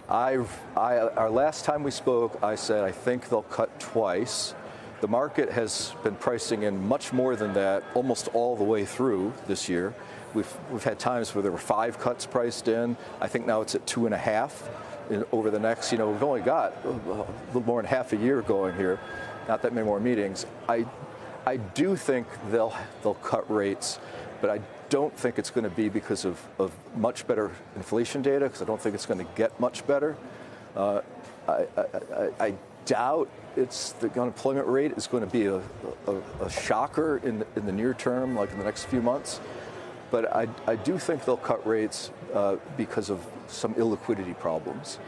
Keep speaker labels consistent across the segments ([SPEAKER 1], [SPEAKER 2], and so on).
[SPEAKER 1] Our last time we spoke, I said I think they'll cut twice. The market has been pricing in much more than that almost all the way through this year. We've had times where there were 5 cuts priced in. I think now it's at 2.5 over the next, we've only got a little more than half a year going here, not that many more meetings. I do think they'll cut rates, but I don't think it's going to be because of much better inflation data, because I don't think it's going to get much better. I doubt the unemployment rate is going to be a shocker in the near term, like in the next few months. But I do think they'll cut rates because of some illiquidity problems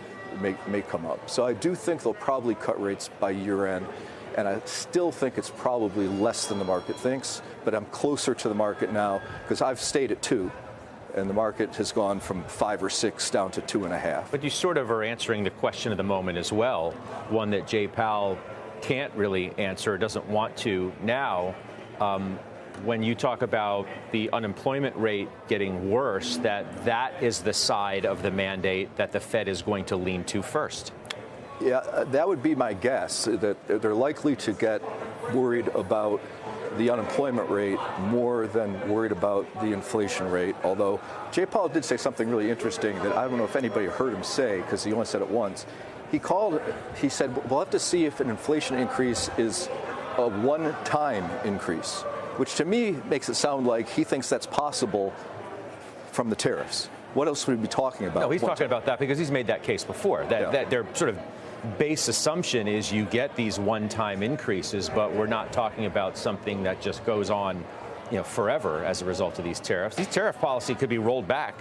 [SPEAKER 1] may come up. So I do think they'll probably cut rates by year end. And I still think it's probably less than the market thinks, but I'm closer to the market now because I've stayed at 2, and the market has gone from 5 or 6 down to 2.5.
[SPEAKER 2] But you sort of are answering the question of the moment as well, one that Jay Powell can't really answer, doesn't want to now. When you talk about the unemployment rate getting worse, that is the side of the mandate that the Fed is going to lean to first.
[SPEAKER 1] Yeah, that would be my guess, that they're likely to get worried about the unemployment rate more than worried about the inflation rate. Although Jay Powell did say something really interesting that I don't know if anybody heard him say, because he only said it once. He said, we'll have to see if an inflation increase is a one-time increase, which to me makes it sound like he thinks that's possible from the tariffs. What else would he be talking about?
[SPEAKER 2] No, he's talking about that because he's made that case before, that their sort of base assumption is you get these one-time increases, but we're not talking about something that just goes on, forever as a result of these tariffs. These tariff policy could be rolled back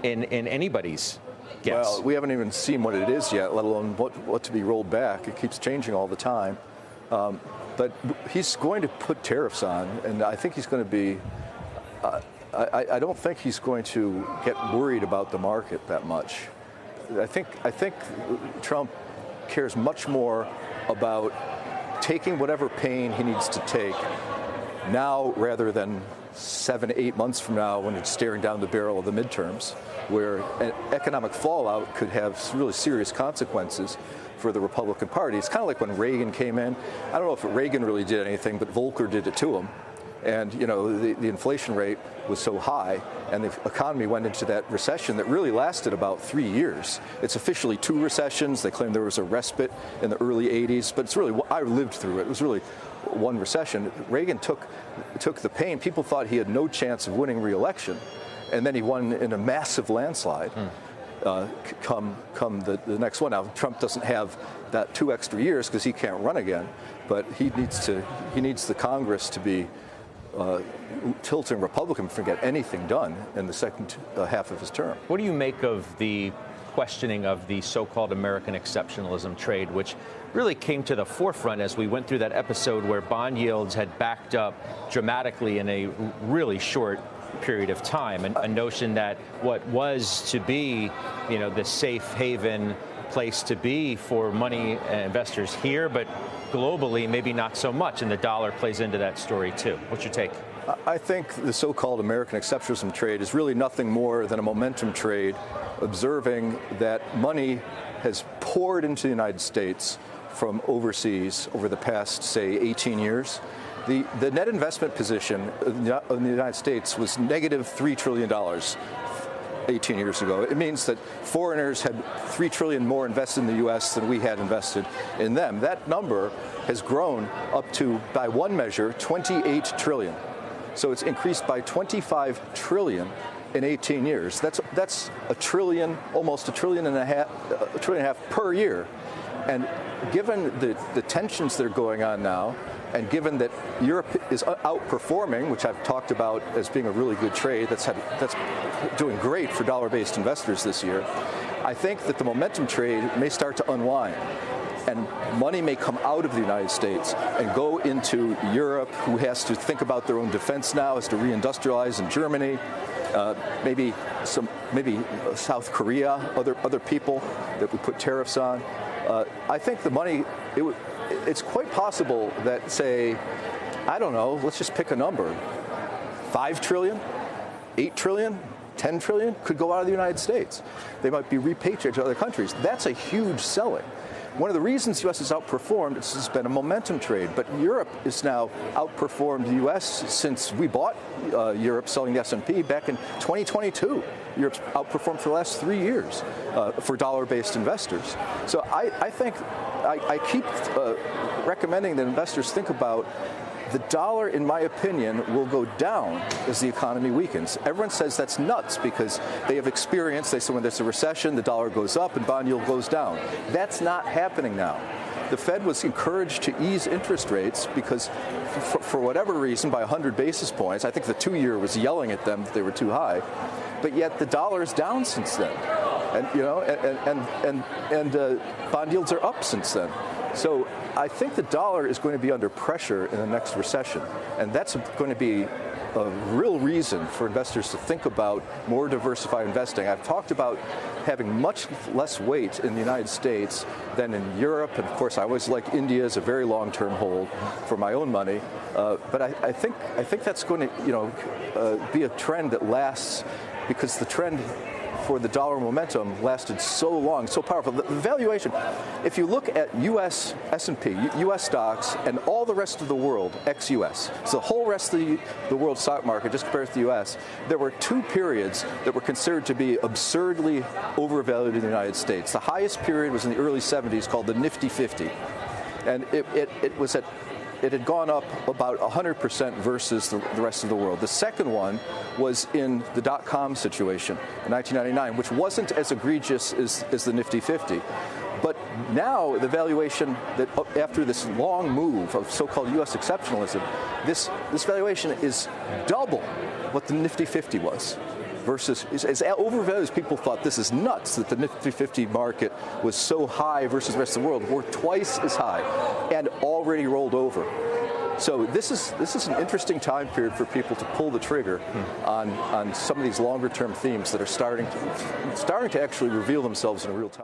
[SPEAKER 2] in anybody's guess.
[SPEAKER 1] Well, we haven't even seen what it is yet, let alone what to be rolled back. It keeps changing all the time. But he's going to put tariffs on, and I think he's going to be I don't think he's going to get worried about the market that much. I think Trump cares much more about taking whatever pain he needs to take now rather than 7 to 8 months from now when it's staring down the barrel of the midterms, where an economic fallout could have really serious consequences for the Republican Party. It's kind of like when Reagan came in. I don't know if Reagan really did anything, but Volcker did it to him. And, the inflation rate was so high, and the economy went into that recession that really lasted about 3 years. It's officially 2 recessions. They claim there was a respite in the early 80s, but it's really, I lived through it. It was really one recession. Reagan took the pain. People thought he had no chance of winning re-election, and then he won in a massive landslide. Come the next one. Now, Trump doesn't have that 2 extra years because he can't run again, but he needs the Congress to be tilting Republican to get anything done in the second half of his term.
[SPEAKER 2] What do you make of the questioning of the so-called American exceptionalism trade, which really came to the forefront as we went through that episode where bond yields had backed up dramatically in a really short period of time, and a notion that what was to be, the safe haven place to be for money investors here, but globally, maybe not so much, and the dollar plays into that story too. What's your take?
[SPEAKER 1] I think the so-called American exceptionalism trade is really nothing more than a momentum trade, observing that money has poured into the United States from overseas over the past, say, 18 years. The net investment position in the United States was negative $3 trillion 18 years ago. It means that foreigners had $3 trillion more invested in the U.S. than we had invested in them. That number has grown up to, by one measure, 28 trillion. So it's increased by 25 trillion in 18 years. That's a trillion, almost a trillion and a half per year. And given the tensions that are going on now, and given that Europe is outperforming, which I've talked about as being a really good trade, that's doing great for dollar-based investors this year, I think that the momentum trade may start to unwind. And money may come out of the United States and go into Europe, who has to think about their own defense now, has to reindustrialize in Germany, maybe South Korea, other people that we put tariffs on. I think the money, it's quite possible that, say, I don't know, let's just pick a number, 5 trillion, 8 trillion, $10 trillion could go out of the United States. They might be repatriated to other countries. That's a huge selling. One of the reasons the U.S. has outperformed, this has been a momentum trade, but Europe is now outperformed the U.S. since we bought Europe selling the S&P back in 2022. Europe's outperformed for the last 3 years for dollar-based investors. So I think I keep recommending that investors think about the dollar, in my opinion, will go down as the economy weakens. Everyone says that's nuts because they have experience. They say when there's a recession, the dollar goes up and bond yield goes down. That's not happening now. The Fed was encouraged to ease interest rates because, for whatever reason, by 100 basis points, I think the 2-year was yelling at them that they were too high, but yet the dollar is down since then, and bond yields are up since then. So I think the dollar is going to be under pressure in the next recession, and that's going to be a real reason for investors to think about more diversified investing. I've talked about having much less weight in the United States than in Europe, and of course I always like India as a very long-term hold for my own money. But I think that's going to be a trend that lasts, because the trend for the dollar momentum lasted so long, so powerful. The valuation, if you look at U.S. S&P, U.S. stocks, and all the rest of the world, ex-U.S., so the whole rest of the world stock market, just compared to the U.S., there were 2 periods that were considered to be absurdly overvalued in the United States. The highest period was in the early 70s, called the Nifty 50. And it had gone up about 100% versus the rest of the world. The second one was in the dot-com situation in 1999, which wasn't as egregious as the Nifty 50. But now the valuation, that after this long move of so-called U.S. exceptionalism, this valuation is double what the Nifty 50 was. Versus, as overvalued as people thought, this is nuts that the Nifty 50 market was so high versus the rest of the world. We're twice as high and already rolled over. So this is an interesting time period for people to pull the trigger on some of these longer term themes that are starting to actually reveal themselves in real time.